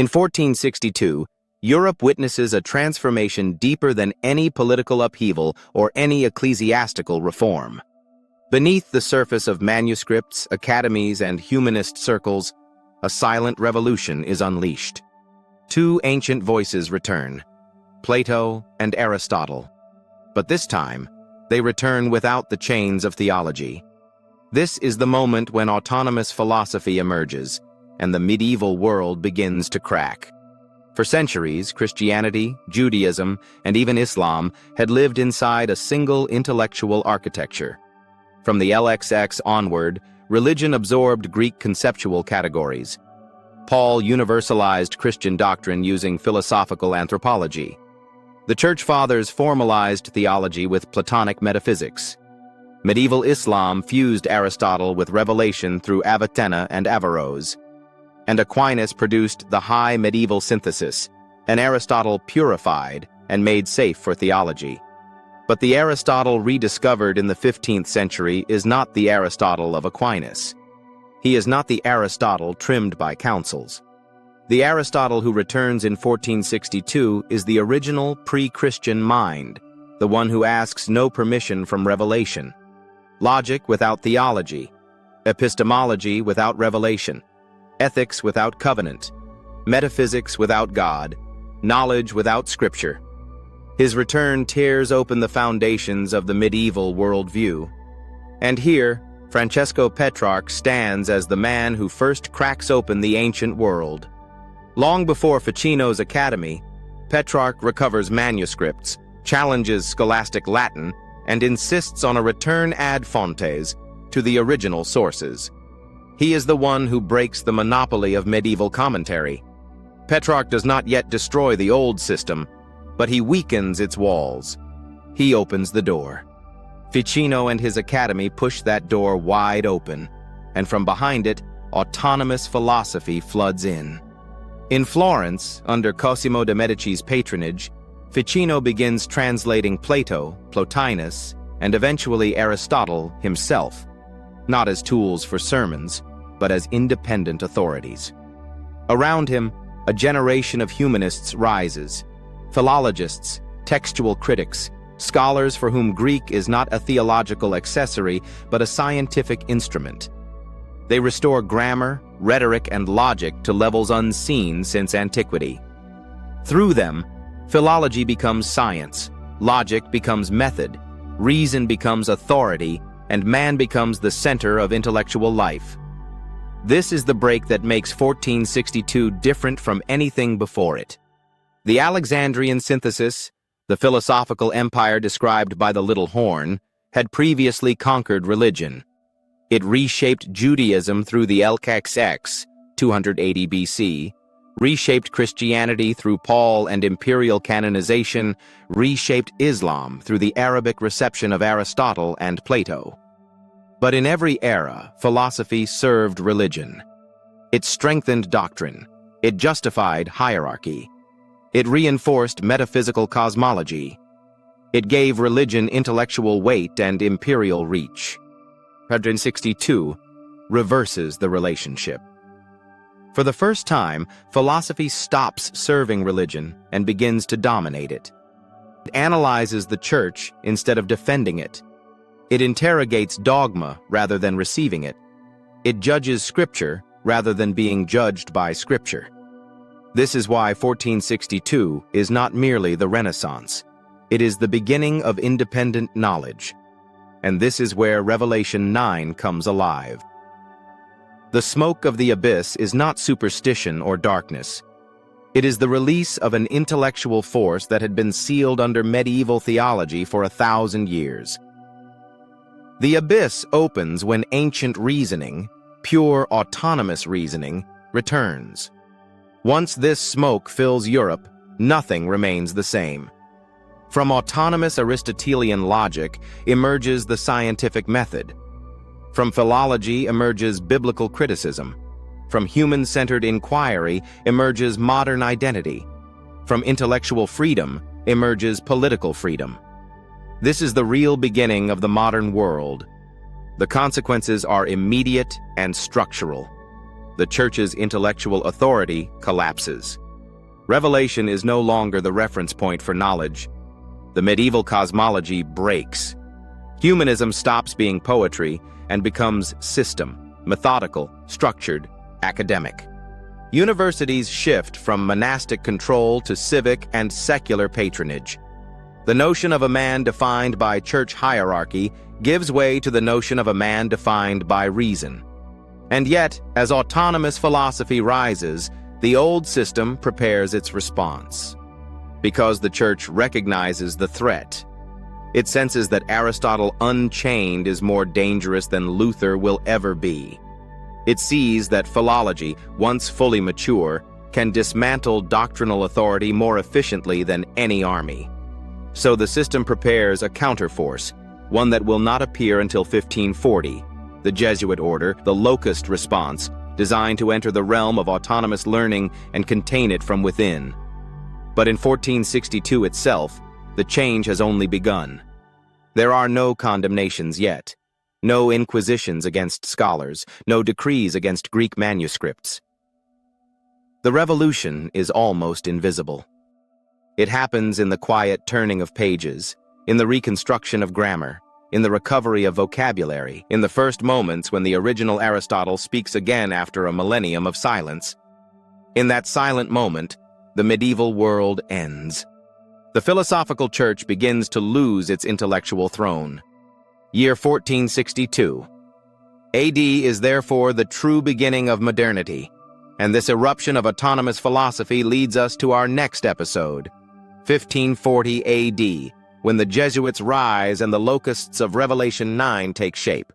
In 1462, Europe witnesses a transformation deeper than any political upheaval or any ecclesiastical reform. Beneath the surface of manuscripts, academies, and humanist circles, a silent revolution is unleashed. Two ancient voices return, Plato and Aristotle. But this time, they return without the chains of theology. This is the moment when autonomous philosophy emerges, and the medieval world begins to crack. For centuries, Christianity, Judaism, and even Islam had lived inside a single intellectual architecture. From the LXX onward, religion absorbed Greek conceptual categories. Paul universalized Christian doctrine using philosophical anthropology. The Church Fathers formalized theology with Platonic metaphysics. Medieval Islam fused Aristotle with revelation through Avicenna and Averroes. And Aquinas produced the high medieval synthesis, an Aristotle purified and made safe for theology. But the Aristotle rediscovered in the 15th century is not the Aristotle of Aquinas. He is not the Aristotle trimmed by councils. The Aristotle who returns in 1462 is the original pre-Christian mind, the one who asks no permission from revelation. Logic without theology, epistemology without revelation, ethics without covenant, metaphysics without God, knowledge without scripture. His return tears open the foundations of the medieval worldview. And here, Francesco Petrarch stands as the man who first cracks open the ancient world. Long before Ficino's academy, Petrarch recovers manuscripts, challenges scholastic Latin, and insists on a return ad fontes to the original sources. He is the one who breaks the monopoly of medieval commentary. Petrarch does not yet destroy the old system, but he weakens its walls. He opens the door. Ficino and his academy push that door wide open, and from behind it, autonomous philosophy floods in. In Florence, under Cosimo de' Medici's patronage, Ficino begins translating Plato, Plotinus, and eventually Aristotle himself, not as tools for sermons, but as independent authorities. Around him, a generation of humanists rises, philologists, textual critics, scholars for whom Greek is not a theological accessory, but a scientific instrument. They restore grammar, rhetoric, and logic to levels unseen since antiquity. Through them, philology becomes science, logic becomes method, reason becomes authority, and man becomes the center of intellectual life. This is the break that makes 1462 different from anything before it. The Alexandrian synthesis, the philosophical empire described by the Little Horn, had previously conquered religion. It reshaped Judaism through the LXX, 280 BC, reshaped Christianity through Paul and imperial canonization, reshaped Islam through the Arabic reception of Aristotle and Plato. But in every era, philosophy served religion. It strengthened doctrine. It justified hierarchy. It reinforced metaphysical cosmology. It gave religion intellectual weight and imperial reach. 162 reverses the relationship. For the first time, philosophy stops serving religion and begins to dominate it. It analyzes the church instead of defending it. It interrogates dogma rather than receiving it. It judges scripture rather than being judged by scripture. This is why 1462 is not merely the Renaissance. It is the beginning of independent knowledge. And this is where Revelation 9 comes alive. The smoke of the abyss is not superstition or darkness. It is the release of an intellectual force that had been sealed under medieval theology for 1,000 years. The abyss opens when ancient reasoning, pure autonomous reasoning, returns. Once this smoke fills Europe, nothing remains the same. From autonomous Aristotelian logic emerges the scientific method. From philology emerges biblical criticism. From human-centered inquiry emerges modern identity. From intellectual freedom emerges political freedom. This is the real beginning of the modern world. The consequences are immediate and structural. The Church's intellectual authority collapses. Revelation is no longer the reference point for knowledge. The medieval cosmology breaks. Humanism stops being poetry and becomes system, methodical, structured, academic. Universities shift from monastic control to civic and secular patronage. The notion of a man defined by church hierarchy gives way to the notion of a man defined by reason. And yet, as autonomous philosophy rises, the old system prepares its response. Because the Church recognizes the threat. It senses that Aristotle unchained is more dangerous than Luther will ever be. It sees that philology, once fully mature, can dismantle doctrinal authority more efficiently than any army. So the system prepares a counterforce, one that will not appear until 1540, the Jesuit order, the locust response, designed to enter the realm of autonomous learning and contain it from within. But in 1462 itself, the change has only begun. There are no condemnations yet. No inquisitions against scholars, no decrees against Greek manuscripts. The revolution is almost invisible. It happens in the quiet turning of pages, in the reconstruction of grammar, in the recovery of vocabulary, in the first moments when the original Aristotle speaks again after a millennium of silence. In that silent moment, the medieval world ends. The philosophical church begins to lose its intellectual throne. Year 1462. AD is therefore the true beginning of modernity, and this eruption of autonomous philosophy leads us to our next episode, 1540 AD, when the Jesuits rise and the locusts of Revelation 9 take shape.